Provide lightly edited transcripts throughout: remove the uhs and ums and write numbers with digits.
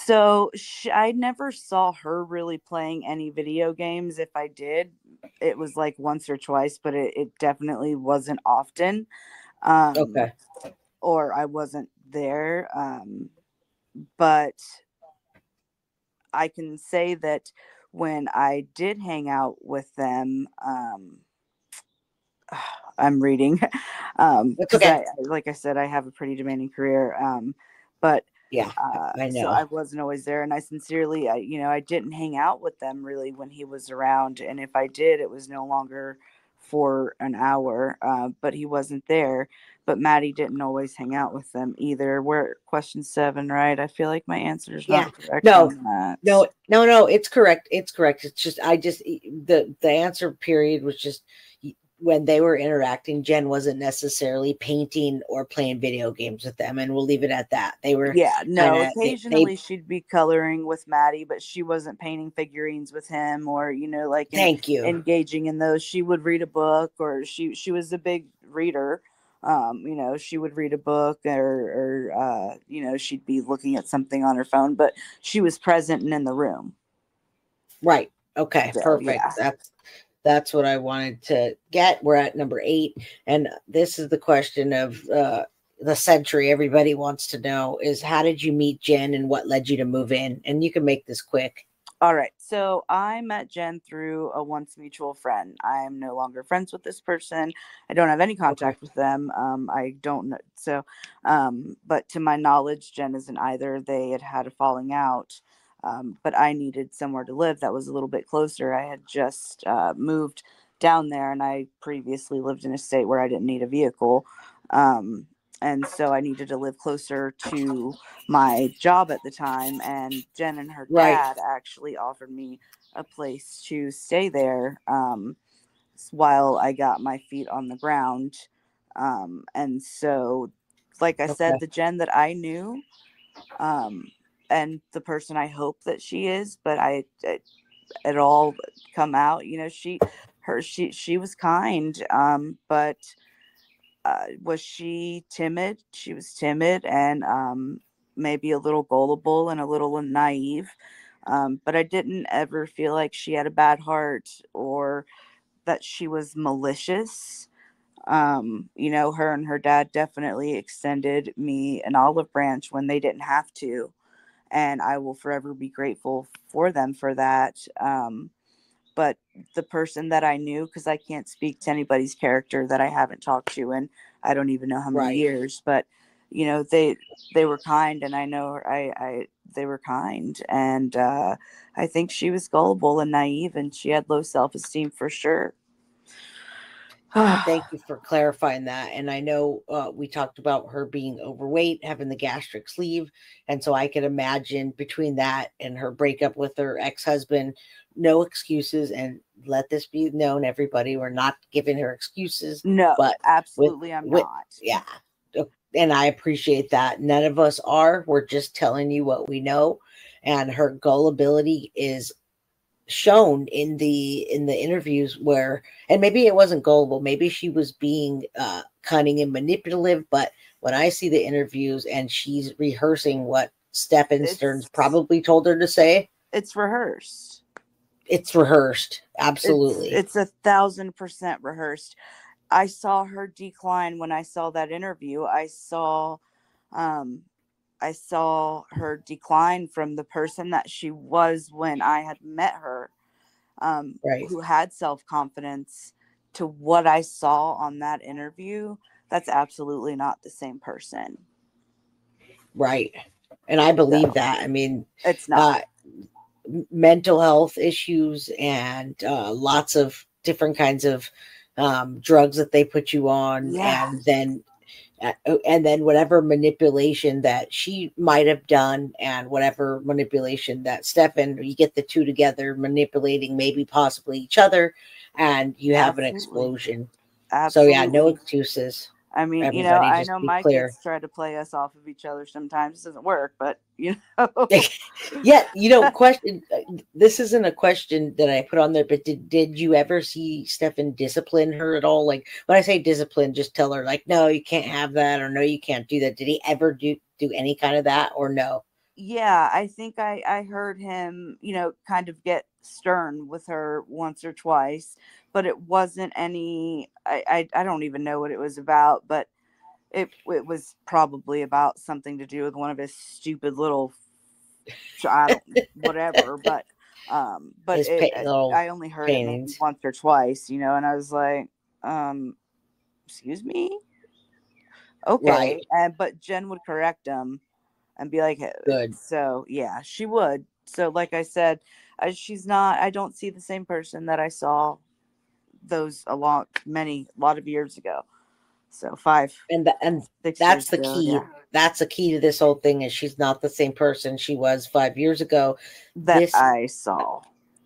So I never saw her really playing any video games. If I did, it was like once or twice, but it definitely wasn't often. Um, Okay. or I wasn't there. But I can say that when I did hang out with them, I'm reading, It's because okay. like I said, I have a pretty demanding career. But Yeah, I so I know. wasn't always there, and I sincerely, I didn't hang out with them really when he was around, and if I did, it was no longer for an hour. But he wasn't there. But Maddie didn't always hang out with them either. We're question 7, right? I feel like my answer is Yeah. not correct No, on that. no, no, no. It's correct. It's correct. It's just the answer period was just when they were interacting. Jen wasn't necessarily painting or playing video games with them, and we'll leave it at that. They were Yeah, kind no, of they. occasionally she'd be coloring with Maddie, but she wasn't painting figurines with him or, like Thank you. engaging in those. She would read a book, or she was a big reader. She would read a book, or she'd be looking at something on her phone, but she was present and in the room. Right. Okay. So, Perfect. yeah. That's what I wanted to get. We're at number 8, and this is the question of the century. Everybody wants to know is how did you meet Jen and what led you to move in? And you can make this quick. All right. So I met Jen through a once mutual friend. I'm no longer friends with this person. I don't have any Okay. contact with them. I don't know. So, but to my knowledge, Jen isn't either. They had had a falling out. But I needed somewhere to live that was a little bit closer. I had just moved down there, and I previously lived in a state where I didn't need a vehicle. Um, and so I needed to live closer to my job at the time, and Jen and her Right. dad actually offered me a place to stay there, while I got my feet on the ground. And so, like I said, Okay. the Jen that I knew, um, and the person I hope that she is, but it all come out, she was kind, but was she timid? She was timid, and maybe a little gullible and a little naive. But I didn't ever feel like she had a bad heart or that she was malicious. Her and her dad definitely extended me an olive branch when they didn't have to. And I will forever be grateful for them for that. But the person that I knew, because I can't speak to anybody's character that I haven't talked to in I don't even know how many Right. years, but they were kind, and I know I they were kind, and I think she was gullible and naive, and she had low self esteem for sure. Thank you for clarifying that. And I know we talked about her being overweight, having the gastric sleeve. And so I could imagine between that and her breakup with her ex husband, no excuses. And let this be known, everybody, we're not giving her excuses, No, but with, absolutely, I'm with, not. yeah. And I appreciate that. None of us are. We're just telling you what we know. And her gullibility is shown in the interviews where, and maybe it wasn't gullible, maybe she was being cunning and manipulative, but when I see the interviews and she's rehearsing what Stefan Stearns It's probably told her to say, it's rehearsed. it's rehearsed. It's Absolutely. it's 1,000% rehearsed. I saw her decline when I saw that interview. Um, I saw her decline from the person that she was when I had met her, Right. who had self confidence, to what I saw on that interview. That's absolutely not the same person. Right. And I believe So that. I mean, it's not. uh, mental health issues and lots of different kinds of drugs that they put you on, Yeah, and then whatever manipulation that she might have done and whatever manipulation that Stefan, you get the two together manipulating maybe possibly each other, and you have an absolutely. explosion. So yeah, no Absolutely. excuses, I mean, everybody, I just know be my clear. kids try to play us off of each other sometimes. It doesn't work, but know. Yeah, question. This isn't a question that I put on there, but did you ever see Stefan discipline her at all? Like when I say discipline, just tell her like, no, you can't have that, or no, you can't do that. Did he ever do any kind of that, or no? Yeah, I think I heard him, kind of get stern with her once or twice, but it wasn't any. I don't even know what it was about, but it was probably about something to do with one of his stupid little, I don't, whatever, but His little I only heard it maybe paintings. once or twice, and I was like, um excuse me, Right. okay. And but Jen would correct him and be like, Good. so yeah, she would. So like I said, she's not. I don't see the same person that I saw those a lot of years ago. So five, And 6 years that's the ago, key. yeah, That's the key to this whole thing is she's not the same person she was 5 years ago. that This I saw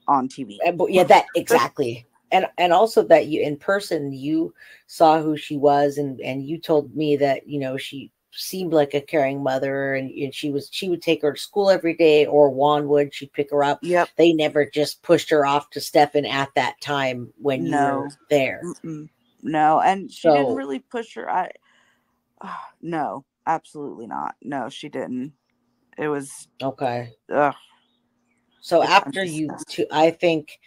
on TV. but yeah, that exactly. And also that you in person you saw who she was, and you told me that she seemed like a caring mother, and she would take her to school every day, or Juan would, she'd pick her up. Yep. They never just pushed her off to Stefan at that time when you No. were there. Mm-mm. No, and she didn't So really push her. No, absolutely not. No, she didn't. It was, okay. ugh, So it's after you disgusting. two, I think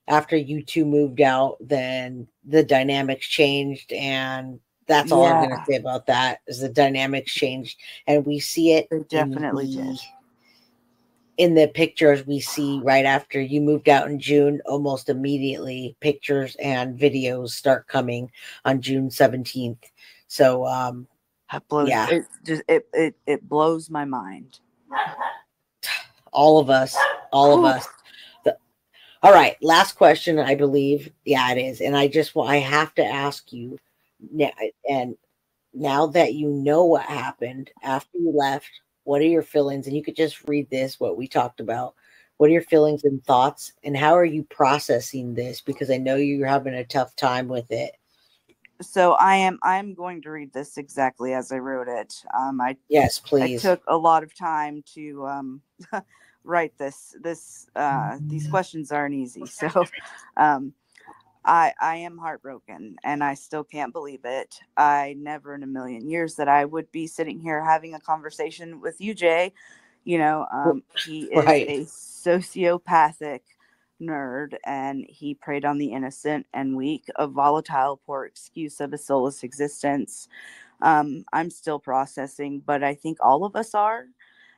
after you two moved out, then the dynamics changed, and that's all I'm Yeah, going to say about that is the dynamics changed, and we see it they definitely did. in the pictures we see right after you moved out in June. Almost immediately, pictures and videos start coming on June 17th. So, That blows yeah, it. Just it blows my mind. all of us, all of Whew. us. All right, last question, I believe. Yeah, it is. And I have to ask you now, and now that you know what happened after you left, what are your feelings? And you could just read this, what we talked about. What are your feelings and thoughts? And how are you processing this? Because I know you're having a tough time with it. So I am going to read this exactly as I wrote it. Yes, I please. took a lot of time to write this. These questions aren't easy. So um, I am heartbroken and I still can't believe it. I never in a million years that I would be sitting here having a conversation with you, Jay. He is Right, a sociopathic nerd and he preyed on the innocent and weak, a volatile, poor excuse of a soulless existence. I'm still processing, but I think all of us are.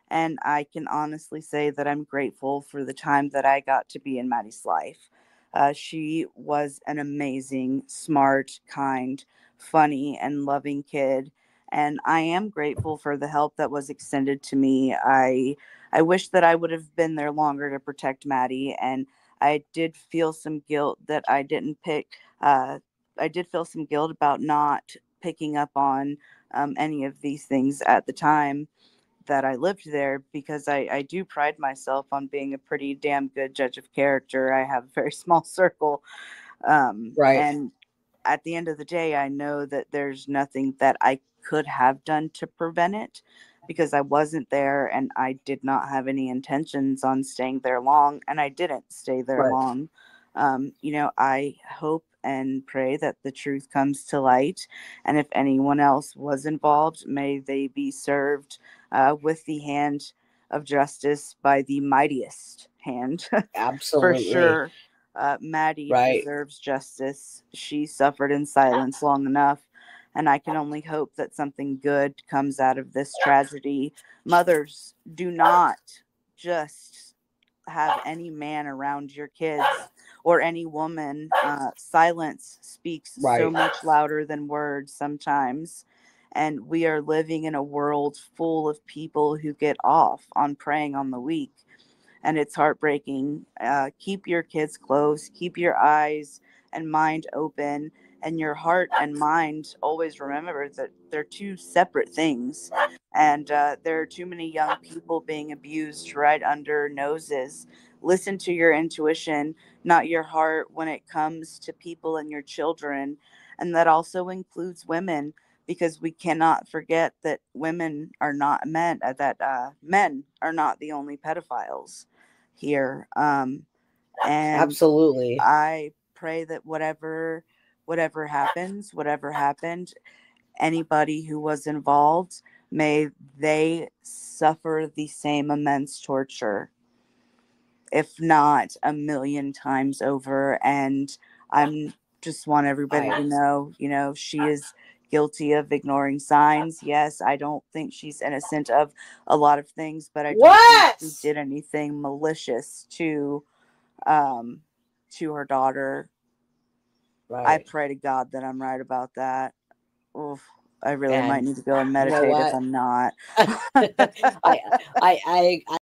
And I can honestly say that I'm grateful for the time that I got to be in Maddie's life. She was an amazing, smart, kind, funny, and loving kid. And I am grateful for the help that was extended to me. I wish that I would have been there longer to protect Maddie. And I did feel some guilt that I didn't pick. I did feel some guilt about not picking up on any of these things at the time that I lived there because I do pride myself on being a pretty damn good judge of character. I have a very small circle. right, And at the end of the day, I know that there's nothing that I could have done to prevent it because I wasn't there and I did not have any intentions on staying there long, and I didn't stay there right. long. I hope and pray that the truth comes to light, and if anyone else was involved, may they be served with the hand of justice by the mightiest hand, for Absolutely. sure. Maddie Right, deserves justice. She suffered in silence long enough, and I can only hope that something good comes out of this tragedy. Mothers, do not just have any man around your kids or any woman. Silence speaks so right. much louder than words sometimes. And we are living in a world full of people who get off on preying on the weak, and it's heartbreaking. Keep your kids close, keep your eyes and mind open, and your heart and mind always remember that they're two separate things. And there are too many young people being abused right under noses. Listen to your intuition, not your heart, when it comes to people and your children. And that also includes women, because we cannot forget that women are not men, that men are not the only pedophiles here. And Absolutely. I pray that whatever happens, whatever happened, anybody who was involved, may they suffer the same immense torture, if not a million times over. And I'm just want everybody I to know, she is guilty of ignoring signs. Yes, I don't think she's innocent of a lot of things, but I don't think she what? did anything malicious um to her daughter. I Right. pray to God that I'm right about that. Oof, I really might And need to go and you know meditate if what? I'm not. I I